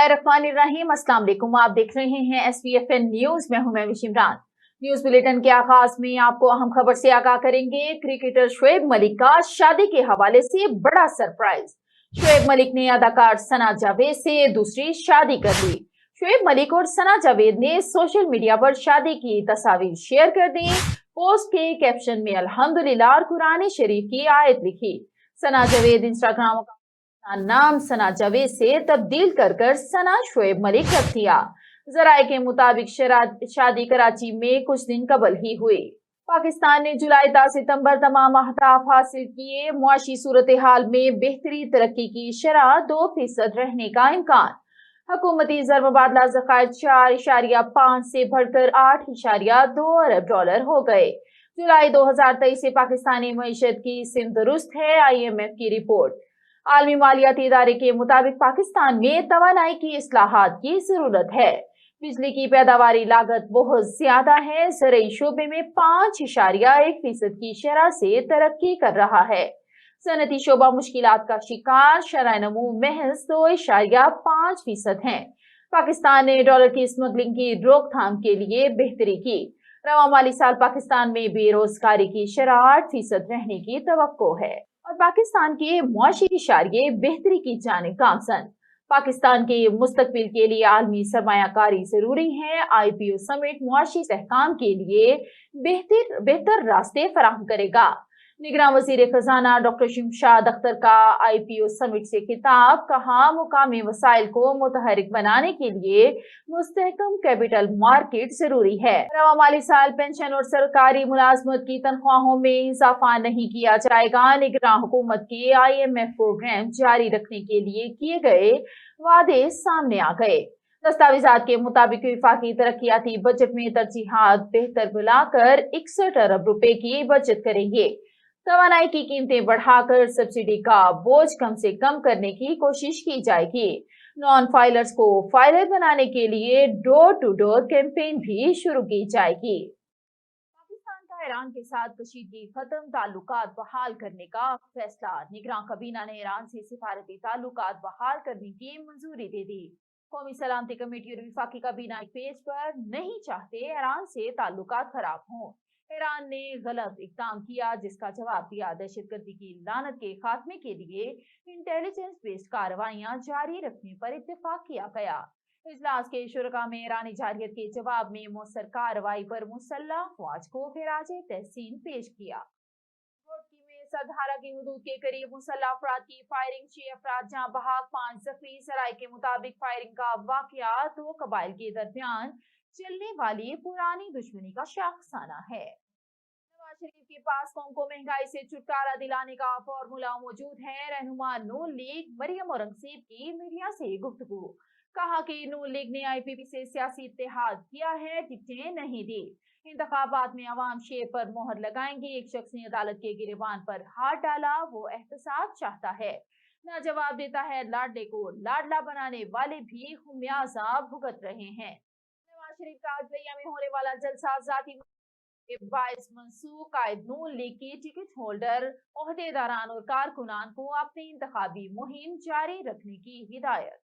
बिस्मिल्लाहिर्रहमानिर्रहीम। अस्सलाम वालेकुम। आप देख रहे हैं SVFN न्यूज। मैं हूं महविश इमरान। न्यूज बुलेटिन के आगाज में आपको अहम खबर से आगाह करेंगे। क्रिकेटर शुएब मलिक का शादी के हवाले से बड़ा सरप्राइज। शुएब मलिक ने अदाकार सना जावेद से दूसरी शादी कर ली। शुएब मलिक और सना जावेद ने सोशल मीडिया पर शादी की तस्वीर शेयर कर दी। पोस्ट के कैप्शन में अल्हम्दुलिल्लाह और कुरान शरीफ की आयत लिखी। सना जावेद इंस्टाग्राम नाम सना जावेद से तब्दील कर सना शुएब मलिक रख दिया। जराये के मुताबिक शादी कराची में कुछ दिन कबल ही हुई। पाकिस्तान ने जुलाई ता सितंबर तमाम अहदाफ हासिल किए। मुआशी सूरत हाल में बेहतरी तरक्की की शरह 2% रहने का इम्कान। हुकूमती ज़र मुबादला ज़खायर 4.5 से बढ़कर 8.2 अरब डॉलर हो गए। जुलाई 2023 से पाकिस्तानी मईशत की सिमत दुरुस्त है। IMF की रिपोर्ट। आलमी मालियाती इदारे के मुताबिक पाकिस्तान में तवानाई की इस्लाहात की जरूरत है। बिजली की पैदावारी लागत बहुत ज्यादा है। ज़रई शोबे में 5.1% की शरह से तरक्की कर रहा है। सनती शोबा मुश्किलात का शिकार। शरह नमू महज 2.5% है। पाकिस्तान ने डॉलर की स्मगलिंग की रोकथाम के लिए बेहतरी की। रवा माली साल पाकिस्तान में बेरोजगारी की शरह 8% रहने की तवक्को है और पाकिस्तान के मुआशी इशारे बेहतरी की जानिब गामजन। पाकिस्तान के मुस्तकबिल के लिए आलमी सरमायाकारी जरूरी है। IPO समिट मुआशी इस्तेहकाम के लिए बेहतर रास्ते फराहम करेगा। निगरान वजीर खजाना डॉक्टर शमशाद अख्तर का IPO समिट से खिताब। कहा, मुकामी वसाइल को मुतहरिक बनाने के लिए मुस्तहकम कैपिटल मार्केट जरूरी है। रवा माली साल पेंशन और सरकारी मुलाजमत की तनख्वाहों में इजाफा नहीं किया जाएगा। निगरान हुकूमत के IMF प्रोग्राम जारी रखने के लिए किए गए वादे सामने आ गए। दस्तावेजात के मुताबिक वफाकी तरक्याती बजट में तरजीहात बेहतर बुलाकर 61 अरब रुपए की बचत करेंगे। तवानाई की कीमतें बढ़ाकर सब्सिडी का बोझ कम से कम करने की कोशिश की जाएगी। नॉन फाइलर्स को फाइलर बनाने के लिए डोर टू डोर कैंपेन भी शुरू की जाएगी। पाकिस्तान का ईरान के साथ कशीदगी खत्म, ताल्लुकात बहाल करने का फैसला। निगरान काबीना ने ईरान से सिफारती ताल्लुकात बहाल करने की मंजूरी दे दी। कौमी सलामती कमेटी और वफाकी काबीना एक पेज पर नहीं चाहते ईरान से ताल्लुकात खराब हों। ईरान ने गलत इकदाम किया जिसका जवाब दिया। दहशतगर्दी की लानत के खात्मे के लिए इंटेलिजेंस बेस्ड कार्रवाइयां जारी रखने पर इत्तेफाक किया गया। इजलास के शुरा में ईरानी जारहियत के जवाब में मौसर कार्रवाई पर मुसल्लह अफवाज को खिराजे तहसीन पेश किया। रोडकी में सरधारा की हुदूद के करीब मुसल्लह अफराद की फायरिंग, 6 अफराद जहां बहाक, 5 जख्मी। सराय के मुताबिक फायरिंग का वाकया 2 कबाइल के दरमियान चलने वाली पुरानी दुश्मनी का शाखसाना है। नवाज शरीफ के पास कौम को महंगाई से छुटकारा दिलाने का फॉर्मूला मौजूद है। रहनुमा नून लीग मरियम औरंगजेब की मीडिया से गुफ्तगू। कहा कि नून लीग ने IPP से सियासी इत्तेहाद किया है, टिकटें नहीं दी। इंतखाबात में अवाम शेर पर मोहर लगाएंगे। एक शख्स ने अदालत के गिरेबान पर हाथ डाला, वो एहतसाब चाहता है। ना जवाब देता है लाडले को लाडला बनाने वाले भी खुमियाजा भुगत रहे हैं। नवाज शरीफ का आज लिया में होने वाला जलसा जाती के बाइस मंसूख। कायद नून लीग की टिकट होल्डर ओहदेदारान और कारकुनान को अपनी इंतखाबी मुहिम जारी रखने की हिदायत।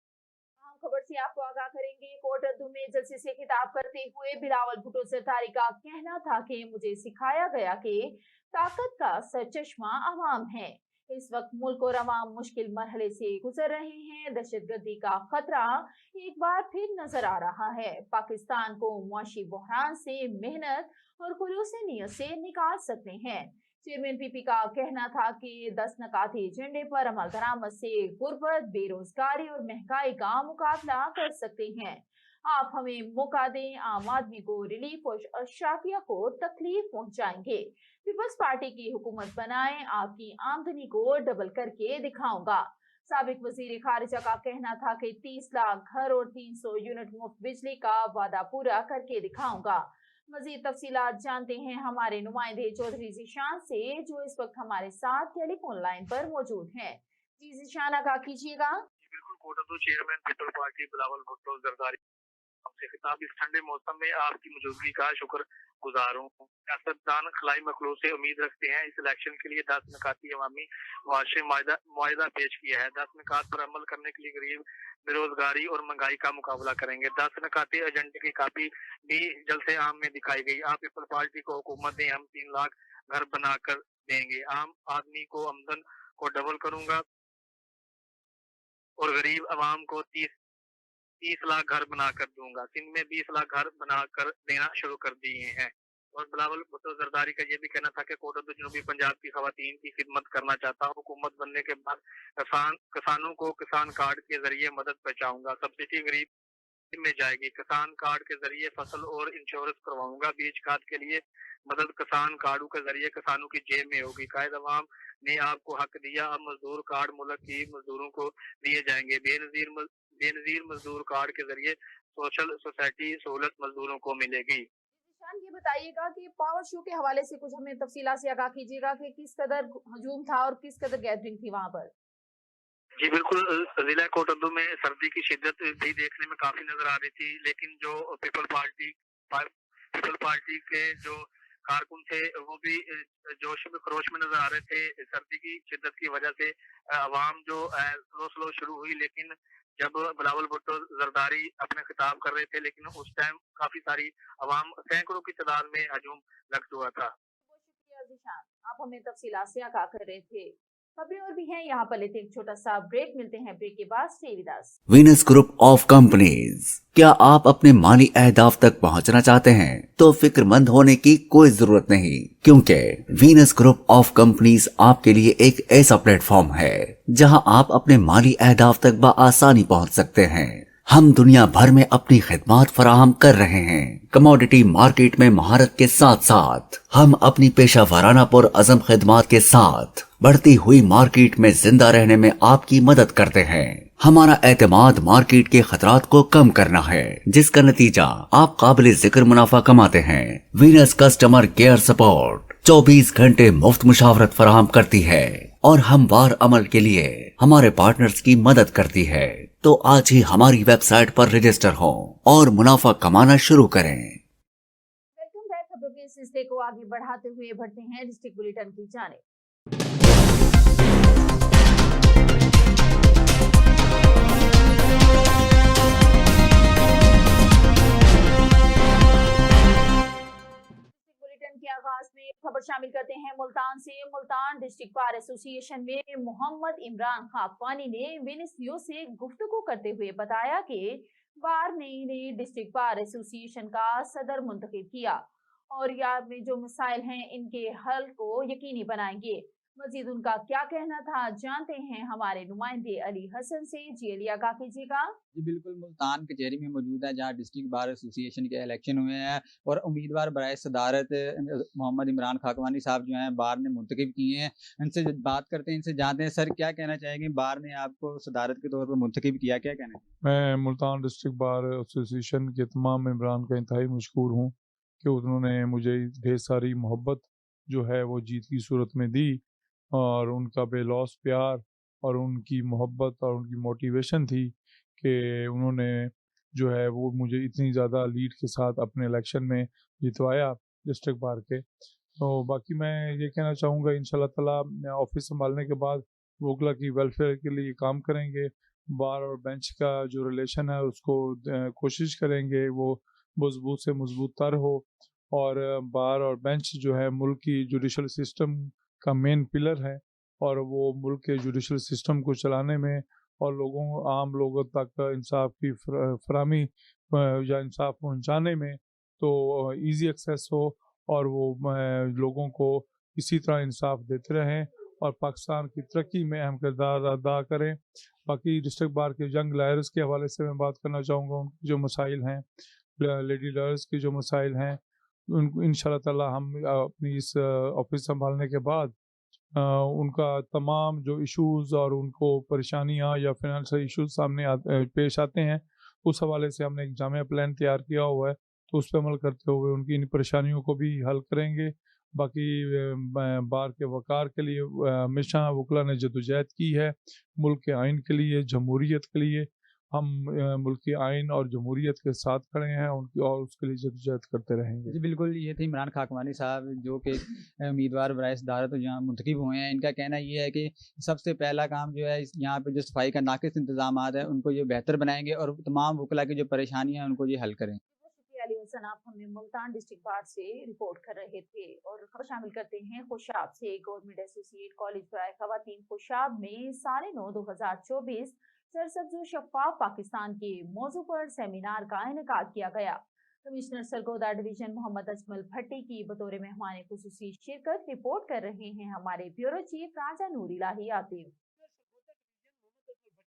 अहम खबर से आपको आगाह करेंगे। कोट उर्दू में जलसे से खिताब करते हुए बिलावल भुट्टो जरदारी का कहना था कि मुझे सिखाया गया कि ताकत का सरचश्मा अवाम है। इस वक्त मुल्क और अवाम मुश्किल मरहले से गुजर रहे हैं। दहशतगर्दी का खतरा एक बार फिर नजर आ रहा है। पाकिस्तान को मुआशी बहरान से मेहनत और खुलूस नीयत से निकाल सकते हैं। चेयरमैन PP का कहना था कि 10 नकाती एजेंडे पर अमल दरामद से गुर्बत, बेरोजगारी और महंगाई का मुकाबला कर सकते हैं। आप हमें मौका दें, आम आदमी को रिलीफ और अशराफिया को तकलीफ पहुंचाएंगे। पीपल्स पार्टी की हुकूमत बनाएं, आपकी आमदनी को डबल करके दिखाऊंगा। साबिक वजीर खारिजा का कहना था कि 30 लाख घर और 300 यूनिट मुफ्त बिजली का वादा पूरा करके दिखाऊंगा। मजीद तफसीलात जानते हैं हमारे नुमाइंदे चौधरी ज़ीशान से, जो इस वक्त हमारे साथ टेलीफोन लाइन पर मौजूद हैं। जी ज़ीशान, आगाह कीजिएगा। बिल्कुल, कोट उर्दू चेयरमैन पीपल्स पार्टी बिलावल भुट्टो जरदारी आपसे खिताब इस ठंडे मौसम में आपकी मौजूदगी का शुक्र गुजार हूँ। सियासतदान खलाई मखलूक से उम्मीद रखते हैं इस इलेक्शन के लिए 10 निकाती अवामी मुआशरे मुआहिदा पेश किया है। 10 निकात पर अमल करने के लिए गरीब बेरोजगारी और महंगाई का मुकाबला करेंगे। 10 निकाती एजेंडे की कापी भी जलसे आम में दिखाई गई। आप पीपल पार्टी को हुकूमत दें, हम 3 लाख घर बनाकर देंगे। आम आदमी को आमदन को डबल करूंगा और गरीब अवाम को 30 लाख घर बनाकर दूंगा। सिंध में 20 लाख घर बनाकर देना शुरू कर दिए हैं। और बिलावल भुट्टो जरदारी का ये भी कहना था कि कोटद्दू जनूबी पंजाब की खवातीन की खिदमत करना चाहता हूँ। हुकूमत बनने के बाद किसानों को किसान कार्ड के जरिए मदद पहुंचाऊंगा। सब्सिडी गरीब में जाएगी। किसान कार्ड के जरिए फसल और इंश्योरेंस करवाऊंगा। बीज खाद के लिए मदद किसान कार्डों के जरिए किसानों की जेब में होगी। कायद अवाम ने आपको हक दिया, अब मजदूर कार्ड मुल्क की मजदूरों को दिए जाएंगे। बेनजीर मजदूर कार्ड के जरिए सोशल सोसाइटी सहूलत मजदूरों को मिलेगी। ये बताइएगा कि पावर शो के हवाले से कुछ हमें तफसीला से आगाह कीजिएगा कि किस कदर हजूम था और किस कदर गैदरिंग थी वहां पर। जी बिल्कुल, जिला कोटद्दू में सर्दी की शिद्दत भी देखने में काफी नजर आ रही थी, लेकिन जो पीपल पार्टी के जो कारकुन थे वो भी जोश में खरोश में नजर आ रहे थे। सर्दी की शिद्दत की वजह से आवाम जो स्लो शुरू हुई, लेकिन जब बिलावल भुट्टो जरदारी अपने खिताब कर रहे थे, लेकिन उस टाइम काफी सारी आवाम सैकड़ों की तादाद में हजूम लग चुका था। बहुत शुक्रिया ज़ीशान, आप हमें तफसीलात से आगाह कर रहे थे। खबरें और भी हैं, यहाँ पर लेते एक छोटा सा ब्रेक। मिलते हैं ब्रेक के बाद। Stay with us. Venus group of companies. क्या आप अपने माली अहदाफ तक पहुंचना चाहते हैं? तो फिक्रमंद होने की कोई जरूरत नहीं, क्योंकि वीनस ग्रुप ऑफ कंपनीज आपके लिए एक ऐसा प्लेटफॉर्म है जहां आप अपने माली अहदाफ तक बआसानी पहुंच सकते हैं। हम दुनिया भर में अपनी खिदमात फराहम कर रहे हैं। कमोडिटी मार्केट में महारत के साथ साथ हम अपनी पेशा वाराना पुर अज़म खिदमात के साथ बढ़ती हुई मार्केट में जिंदा रहने में आपकी मदद करते हैं। हमारा एतमाद मार्केट के खतरात को कम करना है, जिसका नतीजा आप काबिल जिक्र मुनाफा कमाते हैं। वीनस कस्टमर केयर सपोर्ट 24 घंटे मुफ्त मुशावरत फराहम करती है और हमवार अमल के लिए हमारे पार्टनर्स की मदद करती है। तो आज ही हमारी वेबसाइट पर रजिस्टर हो और मुनाफा कमाना शुरू करें। Welcome back. खबरों के सिलसिले को आगे बढ़ाते हुए बढ़ते हैं डिस्ट्रिक्ट बुलेटिन की जानिब। बुलेटिन के आगाज में खबर शामिल करते हैं मुल्तान से। मुल्तान डिस्ट्रिक्ट बार एसोसिएशन में मोहम्मद इमरान खाकवानी ने वीनस न्यूज से गुफ्तगू करते हुए बताया कि बार ने डिस्ट्रिक्ट बार एसोसिएशन का सदर मुंतखब किया और याद में जो मसाइल हैं इनके हल को यकीनी बनाएंगे। मजीद उनका क्या कहना था, जानते हैं हमारे नुमाइंदे अली हसन से। जी अली, आगाह कीजिएगा। जी बिल्कुल, मुल्तान कचहरी में मौजूद है जहाँ डिस्ट्रिक्ट बार एसोसिएशन के इलेक्शन हुए हैं और उम्मीदवार बराए सदारत मोहम्मद इमरान खाकवानी साहब जो हैं बार ने मुंतखब किए हैं। इनसे बात करते हैं, इनसे जानते हैं सर क्या कहना चाहेंगे, बार ने आपको सदारत के तौर पर मुंतखब किया, क्या कहना है? मैं मुल्तान डिस्ट्रिक्ट बार एसोसिएशन के तमाम मेंबरान का इंतहाई मशकूर हूँ कि उन्होंने मुझे ढेर सारी मोहब्बत जो है वो जीत की सूरत में दी और उनका बेलौस प्यार और उनकी मोहब्बत और उनकी मोटिवेशन थी कि उन्होंने जो है वो मुझे इतनी ज़्यादा लीड के साथ अपने इलेक्शन में जितवाया डिस्ट्रिक्ट बार के। तो बाकी मैं ये कहना चाहूँगा इंशाल्लाह ताला ऑफिस संभालने के बाद वोकला की वेलफेयर के लिए काम करेंगे। बार और बेंच का जो रिलेशन है उसको कोशिश करेंगे वो मजबूत से मजबूत तर हो और बार और बेंच जो है मुल्क की जुडिशल सिस्टम का मेन पिलर है और वो मुल्क के जुडिशल सिस्टम को चलाने में और आम लोगों तक इंसाफ की फराहमी या इंसाफ पहुंचाने में तो इजी एक्सेस हो और वो लोगों को इसी तरह इंसाफ देते रहें और पाकिस्तान की तरक्की में अहम किरदार अदा करें। बाकी डिस्ट्रिक्ट बार के यंग लायर्स के हवाले से मैं बात करना चाहूँगा। उनकी जो मसाइल हैं, लेडी लायर्स की जो मसाइल हैं, उनको इंशाल्लाह ताला हम अपनी इस ऑफिस संभालने के बाद उनका तमाम जो इश्यूज़ और उनको परेशानियां या फाइनेंशियल इश्यूज सामने पेश आते हैं, उस हवाले से हमने एक जामिया प्लान तैयार किया हुआ है, तो उस पर अमल करते हुए उनकी इन परेशानियों को भी हल करेंगे। बाकी बार के वक़ार के लिए हमेशा वकला ने जदोजहद की है, मुल्क के आइन के लिए, जमहूरियत के लिए हम मुल्क की आइन और जमहूरियत के साथ खड़े हैं उनकी और उसके लिए जद्दोजहद करते रहेंगे। जी बिल्कुल, ये थे इमरान खाकवानी साहब जो कि उम्मीदवार बराए सदारत यहाँ मुंतखब हुए हैं। इनका कहना ये है कि सबसे पहला काम जो है यहाँ पे जो सफाई का नाकिस इंतजामात है उनको ये बेहतर बनाएंगे और तमाम वकला की जो परेशानियाँ हैं उनको ये हल करें। शुक्रिया अली हसन, आप हमें मुल्तान डिस्ट्रिक्ट बार से रिपोर्ट कर रहे थे। और खबर शामिल करते हैं खुशाब से। गवर्नमेंट एसोसिएट कॉलेज बराए खवातीन खुशाब में 9/9/2024 सरसब्ज शफाफ पाकिस्तान के मौजू पर सेमिनार का इनेकाद किया गया। कमिश्नर सरगोदा डिवीजन मोहम्मद अजमल भट्टी की बतौर मेहमान खुसूसी शिरकत। रिपोर्ट कर रहे हैं हमारे ब्यूरो चीफ राजा नूर इलाही आतिफ।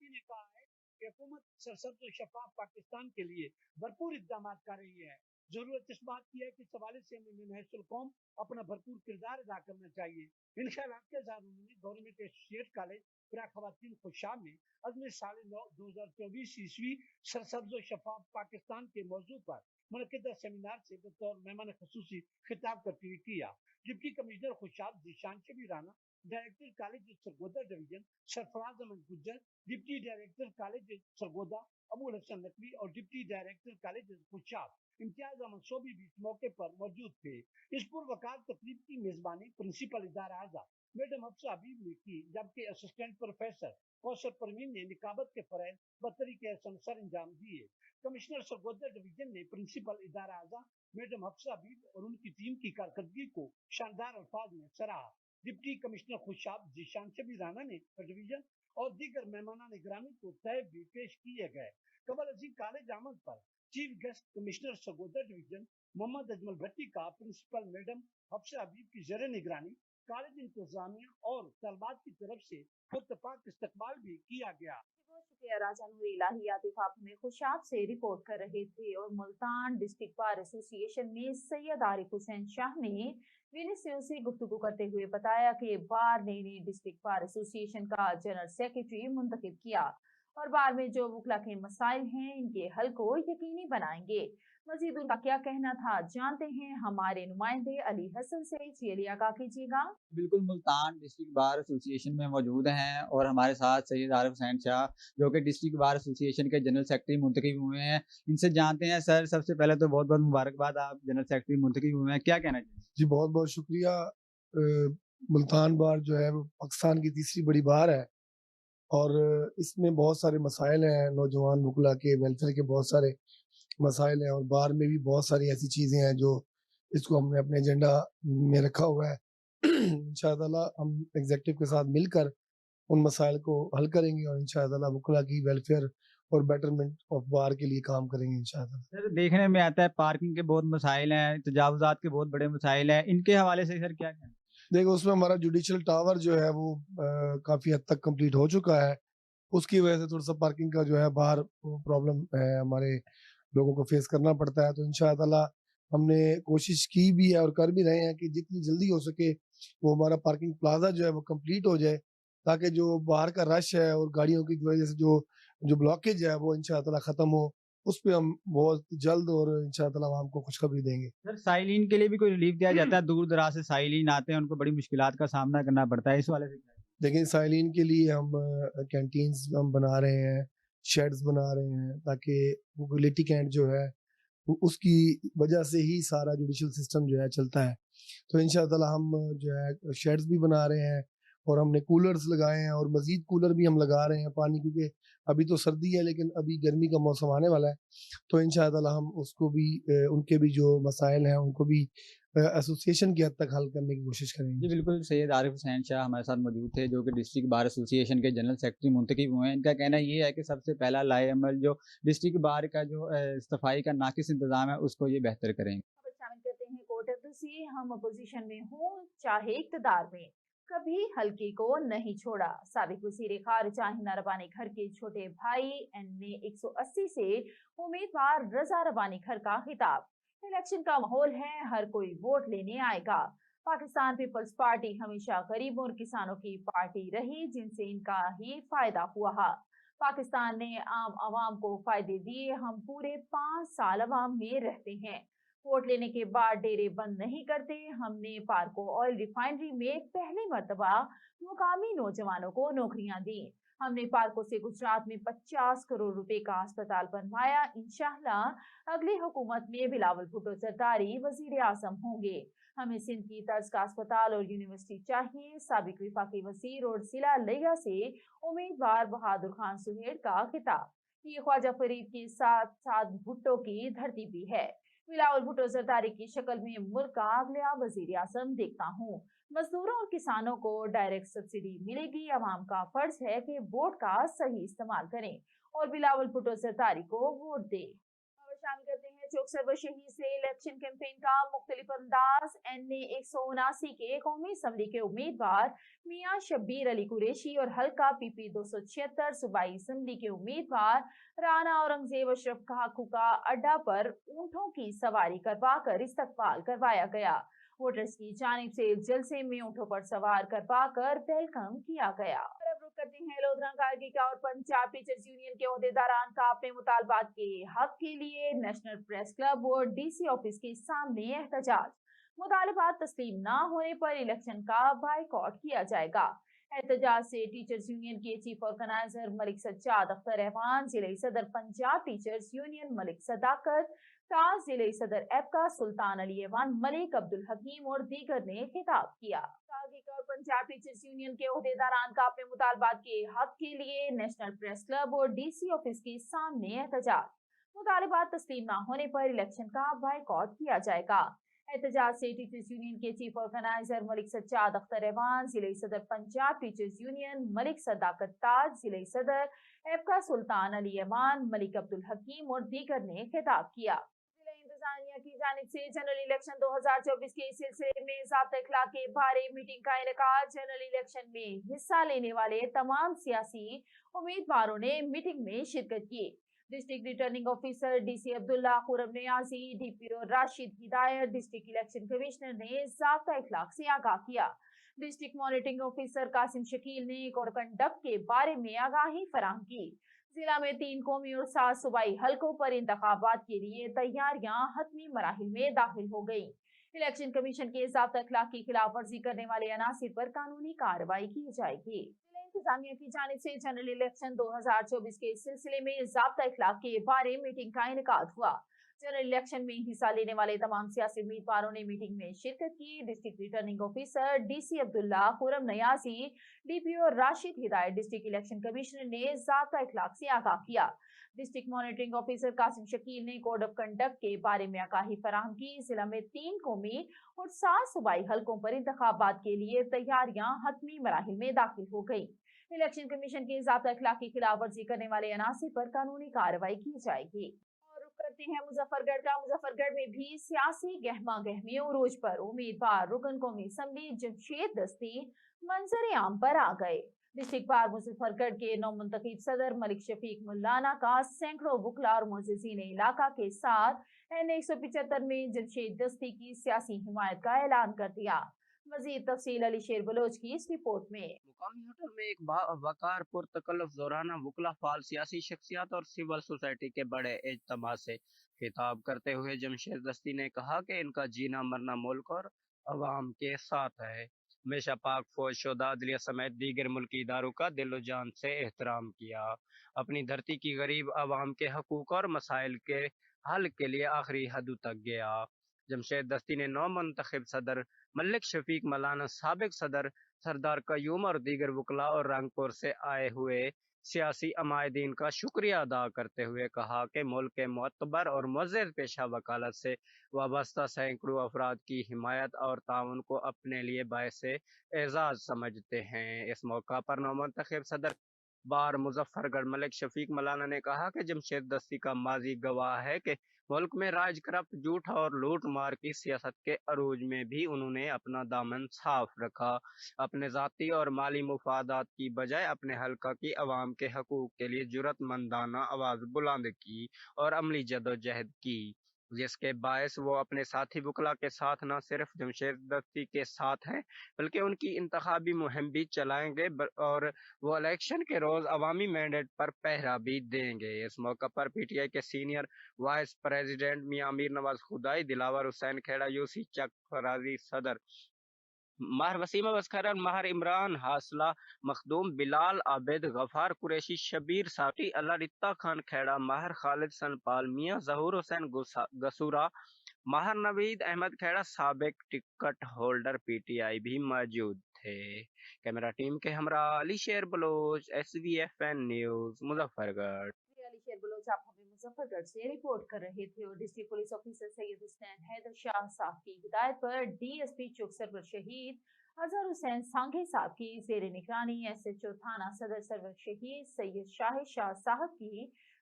ने कहा है कि हुकूमत सरसब्ज शफाफ पाकिस्तान के लिए भरपूर इक़दाम कर रही है। जरूरत इस बात की है कि इस हवाले से महसूल कौम अपना भरपूर किरदार अदा करना चाहिए। इन ख्यालात के साथ उन्होंने गवर्नमेंट एसोसिएट कॉलेज बराए खवातीन खुशाब में अज़्म साल 2024 ईस्वी सरसब्ज शफाफ पाकिस्तान के मौजू पर मुनक़िदा सेमिनार से बतौर मेहमान खुसूसी खिताब करते हुए किया। Deputy commissioner Khushab Zeeshan Shabi Rana, director college Sargodha division Sarfraz Ahmad Gujjar, deputy director college Sargodha Abul Hasan Naqvi और deputy director college Khushab Imtiaz Ahmad Sobi भी इस मौके पर मौजूद थे। इस पुरवकार तकरीब की मेजबानी प्रिंसिपल इदारा आज़ा मैडम हफ्सा हबीब ने की, जबकि असिस्टेंट प्रोफेसर कौसर परवीन ने निकाबत के फरैज बतरीके हसन सर अंजाम दिए। कमिश्नर सरगोदा डिवीजन ने प्रिंसिपल इदारा आज़ा मैडम हफ्सा हबीब और उनकी टीम की कारकर्दगी को शानदार अल्फाज में सराहा। डिप्टी कमिश्नर खुशाब जीशान शबी राना ने डिवीजन और दीगर मेहमान निगरानी को तय भी पेश किए गए। कबल अजीम कॉलेज आमद पर chief guest commissioner Sargodha division Muhammad Ajmal Bhatti का प्रिंसिपल मैडम हफ्सा हबीब की ज़ेर निगरानी कॉलेज इंतजामिया और तलबात की तरफ से खुतपाक इस्तकबाल भी किया गया। शुक्रिया राजा नूर इलाही आतिफ, आप हमें खुशाब से रिपोर्ट कर रहे थे। और मुल्तान डिस्ट्रिक्ट बार एसोसिएशन में सैयद आरिफ हुसैन शाह ने वीनस न्यूज़ से गुफ्तगू करते हुए बताया कि बार ने डिस्ट्रिक्ट बार एसोसिएशन का जनरल सेक्रेटरी मुंतखब किया और बार में जो वकला के मसाइल हैं इनके हल को यकीनी बनाएंगे। मजीद उनका क्या कहना था जानते हैं हमारे नुमाइंदे अली हसन से। जी अली आगाह कीजिएगा। बिल्कुल, मुल्तान डिस्ट्रिक्ट बार एसोसिएशन में मौजूद हैं और हमारे साथ सैयद आरिफ हुसैन शाह जो कि डिस्ट्रिक्ट बार एसोसिएशन के जनरल सेक्रेटरी मुंतखब हुए हैं। इनसे जानते हैं। सर, सबसे पहले तो बहुत बहुत मुबारकबाद, आप जनरल सेक्रेटरी मुंतखब हुए हैं, क्या कहना चाहिए? जी बहुत बहुत शुक्रिया। मुल्तान बार जो है वो पाकिस्तान की तीसरी बड़ी बार है और इसमें बहुत सारे मसाइल हैं, नौजवान वकला के वेलफेयर के बहुत सारे मसाइल हैं और बार में भी बहुत सारी ऐसी चीज़ें हैं जो इसको हमने अपने एजेंडा में रखा हुआ है। इंशाअल्लाह हम एग्जेक्टिव के साथ मिलकर उन मसाइल को हल करेंगे और इंशाअल्लाह वकला की वेलफेयर और बेटरमेंट ऑफ बार के लिए काम करेंगे इंशाअल्लाह। सर, देखने में आता है पार्किंग के बहुत मसाइल हैं, तजावुज़ात के बहुत बड़े मसाइल हैं, इनके हवाले से सर क्या कहना है? देखो, उसमें हमारा जुडिशल टावर जो है वो काफ़ी हद तक कंप्लीट हो चुका है। उसकी वजह से थोड़ा सा पार्किंग का जो है बाहर प्रॉब्लम है, हमारे लोगों को फेस करना पड़ता है। तो इंशाअल्लाह हमने कोशिश की भी है और कर भी रहे हैं कि जितनी जल्दी हो सके वो हमारा पार्किंग प्लाजा जो है वो कंप्लीट हो जाए, ताकि जो बाहर का रश है और गाड़ियों की वजह से जो ब्लॉकेज है वो इंशाअल्लाह ख़त्म हो। उस पे हम बहुत जल्द और इंशाअल्लाह हमको खुशखबरी देंगे। सर, साइलिन के लिए भी कोई रिलीफ दिया जाता है? दूर दराज से साइलिन आते हैं, उनको बड़ी मुश्किलात का सामना करना पड़ता है, इस वाले से क्या है? लेकिन साइलिन के लिए हम कैंटीन्स हम बना रहे हैं, शेड्स बना रहे हैं, ताकि वो लिटिगेंट जो है उसकी वजह से ही सारा जुडिशल सिस्टम जो है चलता है। तो इंशाअल्लाह हम जो है शेड्स भी बना रहे हैं और हमने कूलर्स लगाए हैं और मज़ीद कूलर भी हम लगा रहे हैं पानी, क्योंकि अभी तो सर्दी है लेकिन अभी गर्मी का मौसम आने वाला है। तो इंशाअल्लाह हम उसको भी उनके भी जो मसाइल हैं उनको भी एसोसिएशन की हद तक हल करने की कोशिश करेंगे। जी बिल्कुल, सैयद आरिफ हुसैन शाह हमारे साथ मौजूद थे जो कि डिस्ट्रिक्ट बार एसोसिएशन के जनरल सेक्रेटरी मुंतखब हुए हैं। इनका कहना ये है कि सबसे पहला लाए अमल जो डिस्ट्रिक्ट बार का जो सफाई का नाकिस इंतजाम है उसको ये बेहतर करेंगे। खबर शामिल करते हैं कोर्ट से। हम अपोजिशन में हों चाहे इक्तदार में, कभी हल्के को नहीं छोड़ा। साबिक वज़ीर खारिजा हिना रबानी घर के छोटे भाई ने 180 से उम्मीदवार रजा रबानी घर का खिताब। इलेक्शन का माहौल है, हर कोई वोट लेने आएगा। पाकिस्तान पीपल्स पार्टी हमेशा गरीबों और किसानों की पार्टी रही, जिनसे इनका ही फायदा हुआ। पाकिस्तान ने आम आवाम को फायदे दिए। हम पूरे 5 साल आवाम में रहते हैं। वोट लेने के बाद डेरे बंद नहीं करते। हमने पार्को ऑयल रिफाइनरी में पहली मर्तबा मुकामी नौजवानों को नौकरियां दी। हमने पार्कों से गुजरात में 50 करोड़ रुपए का अस्पताल बनवाया। इंशाअल्लाह अगली हुकूमत में बिलावल भुट्टो जरदारी वजीर आजम होंगे। हमें सिंध की तर्ज का अस्पताल और यूनिवर्सिटी चाहिए। साबिक विफाकी वजीर और जिला लिया से उम्मीदवार बहादुर खान सुहेड़ का खिताब। ये ख्वाजा फरीद के साथ साथ भुट्टो की धरती भी है। बिलावल भुट्टो जरदारी की शक्ल में मुल्क का अगला वजीर आजम देखता हूँ। मजदूरों और किसानों को डायरेक्ट सब्सिडी मिलेगी। अवाम का फर्ज है कि वोट का सही इस्तेमाल करें और बिलावल भुट्टो जरदारी को वोट दें। शामिल करते हैं चौक सर्वर शहीद से इलेक्शन कैंपेन का मुख्तलिफ अंदाज। NA 179 के कौमी असम्बली के उम्मीदवार मियां शब्बीर अली कुरैशी और हल्का PP 276 सूबाई असम्बली के उम्मीदवार राना औरंगजेब अशरफ खाकू का अड्डा पर ऊंटों की सवारी करवा कर इस्तकबाल करवाया गया। वोटर्स की जानिब से जलसे में ऊंटों पर सवार करवा कर वेलकम किया गया। रुक करते हैं लोधरा कारगी का और पंजाब टीचर्स यूनियन के ओहदेदारान का अपने मुतालबात के हक के लिए नेशनल प्रेस क्लब और DC ऑफिस के सामने एहतजाज। मुतालबात तस्लीम न होने पर इलेक्शन का बाइकआउट किया जाएगा। एहतजाज से टीचर्स यूनियन के चीफ ऑर्गेनाइजर मलिक सज्जाद अख्तर रहमान, जिले सदर पंजाब टीचर्स यूनियन मलिक सदाकत ताज, जिले सदर एपका सुल्तान अली एवान, मलिक अब्दुल हकीम और दीगर ने खिताब किया। और पंजाब टीचर्स यूनियन के ओहदेदारान का अपने मुतालबात के हक के लिए नेशनल प्रेस क्लब और DC ऑफिस के सामने एहतजाज। मुतालबात तस्लीम न होने पर इलेक्शन का बाइकआउट किया जाएगा। एहतजाज से टीचर्स यूनियन के चीफ ऑर्गेनाइजर मलिक सज्जाद अख्तर रहमान, जिले सदर पंजाब टीचर्स यूनियन मलिक सदाकत ताज, जिले सदर एपका सुल्तान अली एमान, मलिक अब्दुल हकीम और दीगर ने खिताब किया। इंतजामिया की जानिब से जनरल इलेक्शन 2024 के सिलसिले में ज़ाब्ता इखलाक के बारे मीटिंग का इनेकाद। जनरल इलेक्शन में हिस्सा लेने वाले तमाम सियासी उम्मीदवारों ने मीटिंग में शिरकत की। District returning officer DC Abdullah, Khurram Niazi, DPO Rashid Hidayat, district election commissioner ने ज़ाब्ता इखलाक से आगाह किया। District monitoring officer Qasim Shakeel ने कोड ऑफ कंडक्ट के बारे में आगाही फराहम की। जिला में 3 कौमी और 7 सूबाई हलकों पर इंतखाबात के लिए तैयारियां हतमी मराहिल में दाखिल हो गई। इलेक्शन कमीशन के ज़ाब्ता इखलाक की खिलाफ वर्जी करने वाले अनासिर पर कानूनी कार्रवाई की जाएगी। जिला इंतजामिया की जानिब से जनरल इलेक्शन 2024 के सिलसिले में ज़ाब्ता इखलाक के बारे मीटिंग का इनेकाद हुआ। जनरल इलेक्शन में हिस्सा लेने वाले तमाम सियासी उम्मीदवारों ने मीटिंग में शिरकत की। District returning officer DC Abdullah, Khurram Niazi, DPO Rashid Hidayat, district election commissioner ने ज़ाब्ता इखलाक से आगाह किया। District monitoring officer Qasim Shakeel ने कोड ऑफ कंडक्ट के बारे में आगाही फराहम की। जिला में 3 कौमी और 7 सूबाई हलकों पर इंतखाबात के लिए तैयारियां हतमी मराहिल में दाखिल हो गई। इलेक्शन कमीशन के ज़ाब्ता इखलाक की खिलाफ वर्जी करने वाले अनासिर पर कानूनी कार्रवाई की जाएगी। करते हैं मुजफ्फरगढ़ का। मुजफ्फरगढ़ में भी सियासी गहमा गहमी उरूज पर। उम्मीदवार रुकन कौमी असम्बली जमशेद दस्ती मंजर आम पर आ गए। डिस्ट्रिक्ट बार मुजफ्फरगढ़ के नौमुंतखब सदर मलिक शफीक मुल्लाना का सैकड़ों वकला और मुअज़्ज़िज़ीन इलाका के साथ NA 175 में जमशेद दस्ती की सियासी हिमायत का ऐलान कर दिया। मजीद तफसील अली शेर बलोच की इस रिपोर्ट में। मुकामी होटल में एक वकार पुरतकल्लुफ़ ज़ोराना वकला, फाल सियासी शख्सियात और सिविल सोसाइटी के बड़े इज्तिमा से खिताब करते हुए जमशेद दस्ती ने कहा कि इनका जीना मरना मुल्क और अवाम के साथ है। हमेशा पाक फौज, शोदा, अदलिया समेत दीगर मुल्की इदारों का दिलो जान से एहतराम किया। अपनी धरती की गरीब अवाम के हकूक और मसाइल के हल के लिए आखिरी हद तक गया। जमशेद दस्ती ने नौमुंतखब सदर मलिक शफीक मौलाना, साबिक सदर सरदार कयूम और दीगर वकला और रंगपुर से आए हुए सियासी अमायदीन का शुक्रिया अदा करते हुए कहा कि मुल्क के मोतबर और मुअज़्ज़ज़ पेशा वकालत से वाबस्ता सैकड़ों अफराद की हिमायत और ताउन को अपने लिए बाइसे एजाज समझते हैं। इस मौका पर नौमुंतखब सदर बार मुजफ्फरगढ़ मलिक शफीक मौलाना ने कहा कि जमशेद दस्ती का माजी गवाह है कि मुल्क में राज, करप्ट, झूठ और लूट मार की सियासत के अरूज में भी उन्होंने अपना दामन साफ रखा। अपने ज़ाती और माली मुफादात की बजाय अपने हल्का की अवाम के हकूक के लिए जुर्रतमंदाना आवाज़ बुलंद की और अमली जदोजहद की, जिसके बायस वो अपने साथी वकला के साथ न सिर्फ जमशेद दस्ती के साथ हैं बल्कि उनकी इंतखाबी मुहिम भी चलाएंगे और वो इलेक्शन के रोज़ अवामी मैंडेट पर पहरा भी देंगे। इस मौका पर PTI के सीनियर वाइस प्रेसिडेंट मियां अमीर नवाज खुदाई, दिलावर हुसैन खेड़ा, UC चक फराजी सदर माहर वसीमा बसखरन, माहर इमरान हासला, मखदूम बिलाल आबिद, गफार कुरैशी, शबीर साटी, अल्लाह खान खेड़ा, माहर खालिद सनपाल, मियां जहूर हुसैन गसूरा, माहर नवीद अहमद खेड़ा साबिक टिकट होल्डर पीटीआई भी मौजूद थे। कैमरा टीम के हमरा अली शेर बलोच, SVFN न्यूज, मुजफ्फरगढ़। अली शेर बलोच आप हमें मुजफ्फरगढ़ से रिपोर्ट कर रहे थे और district police officer Syed Hussain Haider Shah साहब की हिदायत पर DSP चौक सरवर शहीद अजहर हुसैन सांघे साहब की जेर निगरानी SHO थाना सदर सरवर शहीद सैयद शाहिद शाह साहब की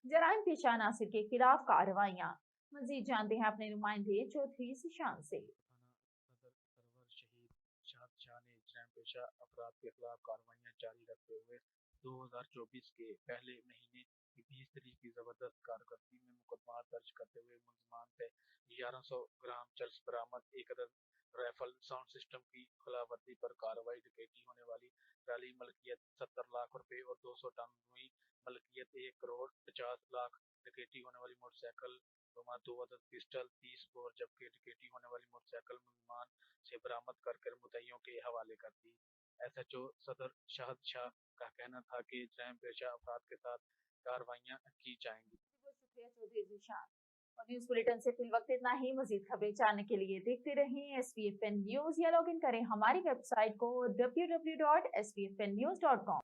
जराइम पेशा नासिर के खिलाफ कार्रवाइयाँ। मजीद जानते हैं अपने नुमाइंदे चौधरी सुशांत से। सदर सरवर शहीद शाह ने जराइम पेशा अफराद के खिलाफ कार्रवाइयाँ जारी रखते हुए 2024 के पहले महीने की 20 तारीख की जबरदस्त कारकर्दगी में मुकदमा दर्ज करते हुए मुलजमान से 1100 ग्राम चरस बरामद, 1 अदद राइफल, साउंड सिस्टम की खिलाफवर्जी पर कार्रवाई, डकैती होने वाली ट्राली मलकियत 70 लाख रुपए और 200 टन रुई मलकियत 1 करोड़ 50 लाख, डकैती होने वाली मोटरसाइकिल 2 अदद पिस्टल 30 बोर, जबकि डकैती होने वाली मोटरसाइकिल मुलजमान से बरामद कर मुतैयों के हवाले कर दी। SHO सदर शाहिद शाह का कहना था कि जराइम पेशा अफराद के साथ कार्रवाइयाँ की जाएंगी। शुक्रिया चौधरी सुशांत। और न्यूज बुलेटिन से फिल वक्त इतना ही। मजीद खबरें जानने के लिए देखते रहें SVFN न्यूज या लॉग इन करें हमारी वेबसाइट को www.svfnnews.com।